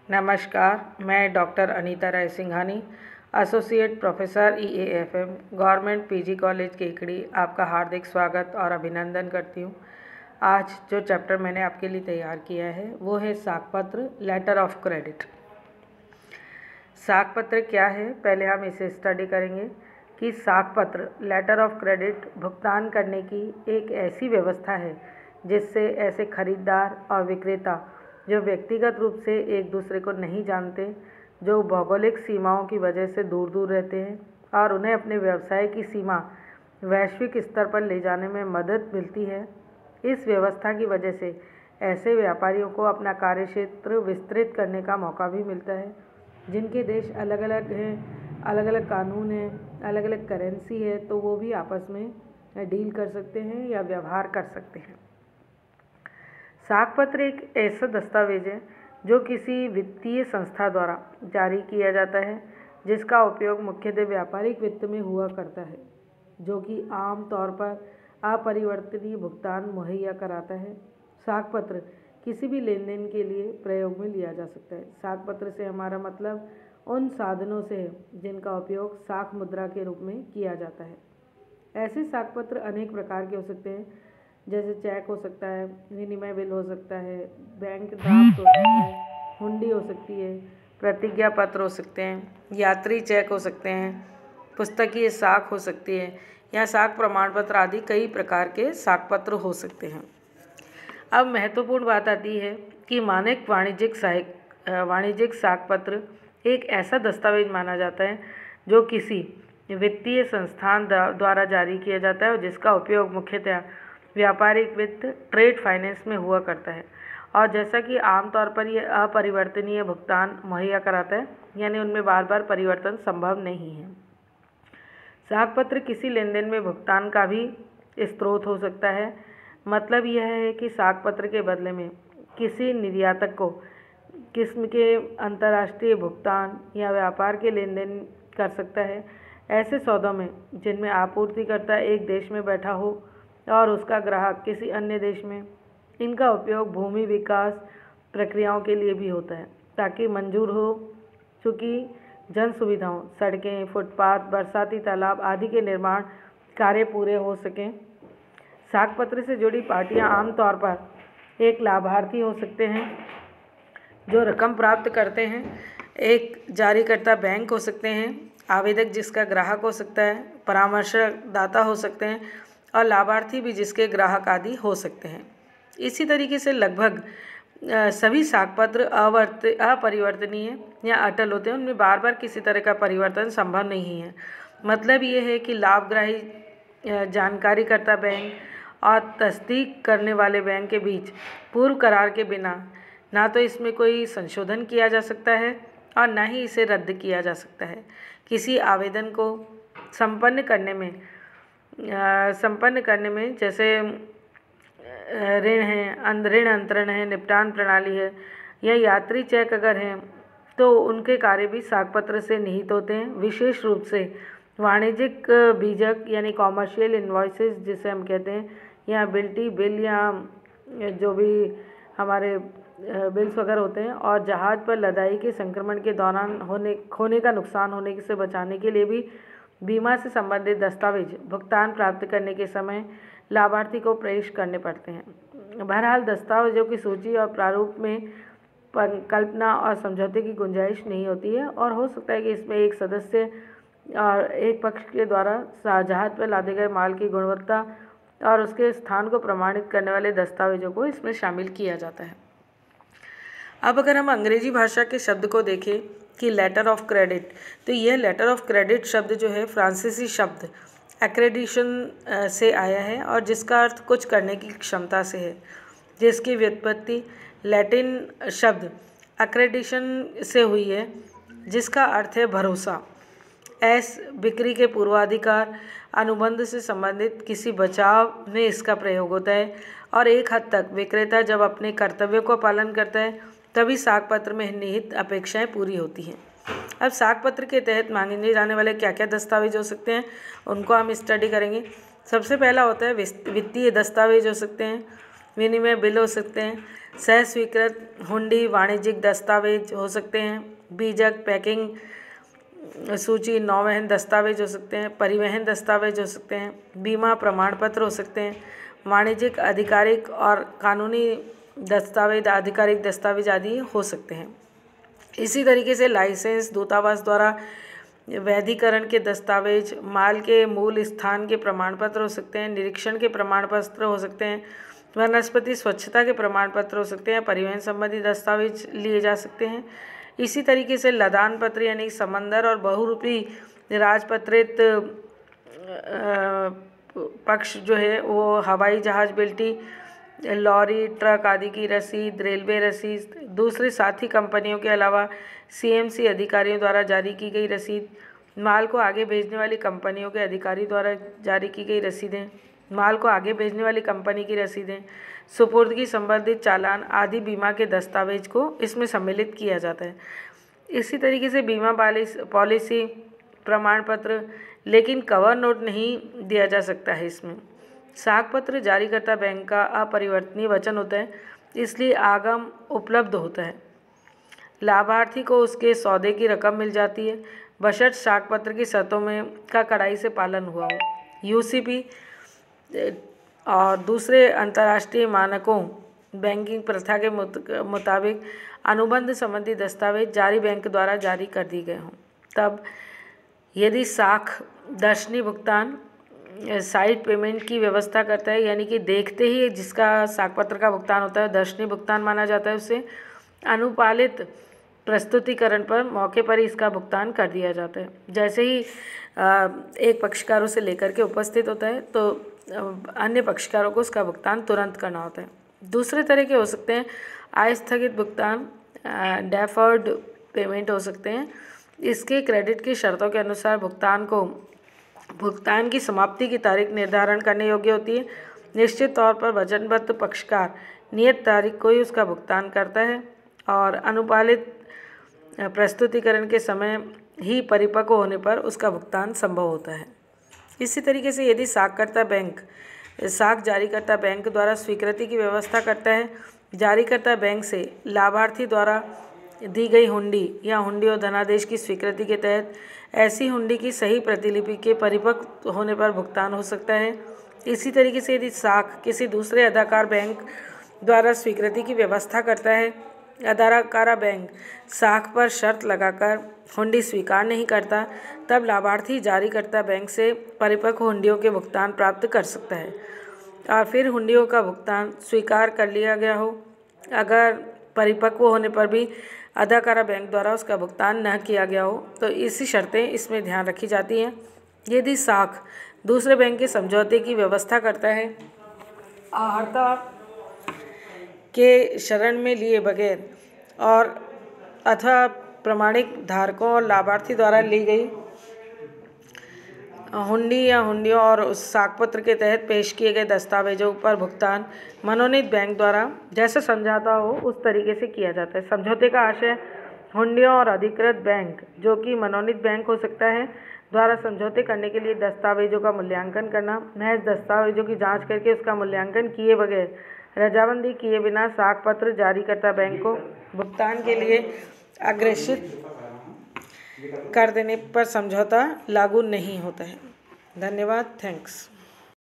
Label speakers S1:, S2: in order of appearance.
S1: नमस्कार, मैं doctor Anita Rai Singhani, associate professor EAFM, government PG college Kekri आपका हार्दिक स्वागत और अभिनंदन करती हूँ। आज जो चैप्टर मैंने आपके लिए तैयार किया है वो है साक्ष्यपत्र, लेटर ऑफ क्रेडिट। साक्ष्यपत्र क्या है, पहले हम इसे स्टडी करेंगे कि साक्ष्यपत्र, लेटर ऑफ क्रेडिट, भुगतान करने की एक ऐसी व्यवस्था है जिससे ऐसे खरीदार और विक्रेता जो व्यक्तिगत रूप से एक दूसरे को नहीं जानते, जो भौगोलिक सीमाओं की वजह से दूर दूर रहते हैं और उन्हें अपने व्यवसाय की सीमा वैश्विक स्तर पर ले जाने में मदद मिलती है। इस व्यवस्था की वजह से ऐसे व्यापारियों को अपना कार्यक्षेत्र विस्तृत करने का मौका भी मिलता है। जिनके देश अलग अलग हैं, अलग अलग कानून हैं, अलग अलग करेंसी है, तो वो भी आपस में डील कर सकते हैं या व्यवहार कर सकते हैं। साक्ष्यपत्र एक ऐसा दस्तावेज है जो किसी वित्तीय संस्था द्वारा जारी किया जाता है, जिसका उपयोग मुख्यतः व्यापारिक वित्त में हुआ करता है, जो कि आम तौर पर अपरिवर्तनीय भुगतान मुहैया कराता है। साक्ष्यपत्र किसी भी लेन देन के लिए प्रयोग में लिया जा सकता है। साक्ष्यपत्र से हमारा मतलब उन साधनों से है जिनका उपयोग साक्ष्य मुद्रा के रूप में किया जाता है। ऐसे साक्ष्यपत्र अनेक प्रकार के हो सकते हैं, जैसे चेक हो सकता है, विनिमय बिल हो सकता है, बैंक ड्राफ्ट हो सकता है, हुंडी हो सकती है, प्रतिज्ञा पत्र हो सकते हैं, यात्री चेक हो सकते हैं, पुस्तकीय साख हो सकती है या साख प्रमाण पत्र आदि कई प्रकार के साक्ष्यपत्र हो सकते हैं। अब महत्वपूर्ण बात आती है कि मानक वाणिज्यिक साक्ष्यपत्र एक ऐसा दस्तावेज माना जाता है जो किसी वित्तीय संस्थान द्वारा जारी किया जाता है और जिसका उपयोग मुख्यतः व्यापारिक वित्त, ट्रेड फाइनेंस में हुआ करता है, और जैसा कि आमतौर पर यह अपरिवर्तनीय भुगतान मुहैया कराता है, यानी उनमें बार बार परिवर्तन संभव नहीं है। साक्ष्यपत्र किसी लेन देन में भुगतान का भी स्रोत हो सकता है। मतलब यह है कि साक्ष्यपत्र के बदले में किसी निर्यातक को किस्म के अंतर्राष्ट्रीय भुगतान या व्यापार के लेन देन कर सकता है। ऐसे सौदों में जिनमें आपूर्तिकर्ता एक देश में बैठा हो और उसका ग्राहक किसी अन्य देश में, इनका उपयोग भूमि विकास प्रक्रियाओं के लिए भी होता है ताकि मंजूर हो चुकी जन सुविधाओं, सड़कें, फुटपाथ, बरसाती तालाब आदि के निर्माण कार्य पूरे हो सकें। साक्ष्यपत्र से जुड़ी पार्टियां आमतौर पर एक लाभार्थी हो सकते हैं जो रकम प्राप्त करते हैं, एक जारीकर्ता बैंक हो सकते हैं, आवेदक जिसका ग्राहक हो सकता है, परामर्शदाता हो सकते हैं और लाभार्थी भी जिसके ग्राहक आदि हो सकते हैं। इसी तरीके से लगभग सभी साक्ष्यपत्र अपरिवर्तनीय या अटल होते हैं। उनमें बार बार किसी तरह का परिवर्तन संभव नहीं है। मतलब ये है कि लाभग्राही, जानकारीकर्ता बैंक और तस्दीक करने वाले बैंक के बीच पूर्व करार के बिना ना तो इसमें कोई संशोधन किया जा सकता है और ना ही इसे रद्द किया जा सकता है। किसी आवेदन को संपन्न करने में जैसे ऋण है, ऋण अंतरण है, निपटान प्रणाली है या यात्री चेक अगर हैं, तो उनके कार्य भी साक्ष्यपत्र से निहित होते हैं। विशेष रूप से वाणिज्यिक बीजक यानी कॉमर्शियल इन्वॉइसेस जिसे हम कहते हैं, या बिल्टी बिल या जो भी हमारे बिल्स वगैरह होते हैं, और जहाज़ पर लदाई के संक्रमण के दौरान खोने का नुकसान होने से बचाने के लिए भी बीमा से संबंधित दस्तावेज भुगतान प्राप्त करने के समय लाभार्थी को पेश करने पड़ते हैं। बहरहाल दस्तावेजों की सूची और प्रारूप में कल्पना और समझौते की गुंजाइश नहीं होती है, और हो सकता है कि इसमें एक सदस्य और एक पक्ष के द्वारा जहाज़ पर लादे गए माल की गुणवत्ता और उसके स्थान को प्रमाणित करने वाले दस्तावेजों को इसमें शामिल किया जाता है। अब अगर हम अंग्रेजी भाषा के शब्द को देखें कि लेटर ऑफ क्रेडिट, तो यह लेटर ऑफ क्रेडिट शब्द जो है फ्रांसीसी शब्द एक्रेडिशन से आया है और जिसका अर्थ कुछ करने की क्षमता से है, जिसकी व्युत्पत्ति लैटिन शब्द एक्रेडिशन से हुई है, जिसका अर्थ है भरोसा। बिक्री के पूर्वाधिकार अनुबंध से संबंधित किसी बचाव में इसका प्रयोग होता है, और एक हद तक विक्रेता जब अपने कर्तव्यों का पालन करता है तभी साक्ष्यपत्र में निहित अपेक्षाएं पूरी होती हैं। अब साक्ष्यपत्र के तहत मांगे जाने वाले क्या क्या दस्तावेज हो सकते हैं, उनको हम स्टडी करेंगे। सबसे पहला होता है वित्तीय दस्तावेज हो सकते हैं, विनिमय बिल हो सकते हैं, सह स्वीकृत हुंडी वाणिज्यिक दस्तावेज हो सकते हैं। बीजक पैकिंग सूची नौवहन दस्तावेज हो सकते हैं। परिवहन दस्तावेज हो सकते हैं। बीमा प्रमाण पत्र हो सकते हैं। वाणिज्यिक आधिकारिक और कानूनी दस्तावेज आधिकारिक दस्तावेज आदि हो सकते हैं। इसी तरीके से लाइसेंस दूतावास द्वारा वैधीकरण के दस्तावेज, माल के मूल स्थान के प्रमाण पत्र हो सकते हैं। निरीक्षण के प्रमाण पत्र हो सकते हैं। वनस्पति स्वच्छता के प्रमाण पत्र हो सकते हैं। परिवहन संबंधी दस्तावेज लिए जा सकते हैं। इसी तरीके से लदान पत्र यानी समंदर और बहुरूपी राजपत्रित पक्ष जो है वो हवाई जहाज बिल्टी, लॉरी, ट्रक आदि की रसीद, रेलवे रसीद, दूसरे साथी कंपनियों के अलावा सीएमसी अधिकारियों द्वारा जारी की गई रसीद, माल को आगे भेजने वाली कंपनियों के अधिकारी द्वारा जारी की गई रसीदें, माल को आगे भेजने वाली कंपनी की रसीदें, सुपुर्दगी संबंधित चालान आदि बीमा के दस्तावेज को इसमें सम्मिलित किया जाता है। इसी तरीके से बीमा पॉलिसी प्रमाण पत्र, लेकिन कवर नोट नहीं दिया जा सकता है इसमें। साख पत्र जारीकर्ता बैंक का अपरिवर्तनीय वचन होता है, इसलिए आगम उपलब्ध होता है। लाभार्थी को उसके सौदे की रकम मिल जाती है बशर्ते साख पत्र की शर्तों में का कड़ाई से पालन हुआ हो। यूसीपी और दूसरे अंतर्राष्ट्रीय मानकों बैंकिंग प्रथा के मुताबिक अनुबंध संबंधी दस्तावेज जारी बैंक द्वारा जारी कर दी गए हों। तब यदि साख दर्शनी भुगतान साइड पेमेंट की व्यवस्था करता है, यानी कि देखते ही जिसका साख पत्र का भुगतान होता है दर्शनी भुगतान माना जाता है, उसे अनुपालित प्रस्तुतिकरण पर मौके पर ही इसका भुगतान कर दिया जाता है। जैसे ही एक पक्षकारों से लेकर के उपस्थित होता है तो अन्य पक्षकारों को उसका भुगतान तुरंत करना होता है। दूसरे तरह के हो सकते हैं आस्थगित भुगतान, डेफर्ड पेमेंट हो सकते हैं। इसके क्रेडिट की शर्तों के अनुसार भुगतान की समाप्ति की तारीख निर्धारण करने योग्य होती है। निश्चित तौर पर वचनबद्ध पक्षकार नियत तारीख को ही उसका भुगतान करता है और अनुपालित प्रस्तुतिकरण के समय ही परिपक्व होने पर उसका भुगतान संभव होता है। इसी तरीके से यदि साख जारीकर्ता बैंक द्वारा स्वीकृति की व्यवस्था करता है, जारीकर्ता बैंक से लाभार्थी द्वारा दी गई हुंडी या हुंडी और धनादेश की स्वीकृति के तहत ऐसी हुंडी की सही प्रतिलिपि के परिपक्व होने पर भुगतान हो सकता है। इसी तरीके से यदि साख किसी दूसरे अदाकार बैंक द्वारा स्वीकृति की व्यवस्था करता है, अदाकारा बैंक साख पर शर्त लगाकर हुंडी स्वीकार नहीं करता, तब लाभार्थी जारीकर्ता बैंक से परिपक्व हुंडियों के भुगतान प्राप्त कर सकता है। और फिर हुंडियों का भुगतान स्वीकार कर लिया गया हो, अगर परिपक्व होने पर भी अदाकारा बैंक द्वारा उसका भुगतान न किया गया हो, तो इसी शर्तें इसमें ध्यान रखी जाती हैं। यदि साख दूसरे बैंक के समझौते की व्यवस्था करता है, आहर्ता के शरण में लिए बगैर और अथवा प्रमाणिक धारकों और लाभार्थी द्वारा ली गई हुंडी या हुंडियों और उस साख पत्र के तहत पेश किए गए दस्तावेजों पर भुगतान मनोनीत बैंक द्वारा जैसा समझौता हो उस तरीके से किया जाता है। समझौते का आशय हुंडियों और अधिकृत बैंक, जो कि मनोनीत बैंक हो सकता है, द्वारा समझौते करने के लिए दस्तावेजों का मूल्यांकन करना, महज दस्तावेजों की जांच करके उसका मूल्यांकन किए बगैर रजामंदी किए बिना साख पत्र जारीकर्ता बैंक को भुगतान के लिए अग्रेसित कर देने पर समझौता लागू नहीं होता है। धन्यवाद। थैंक्स।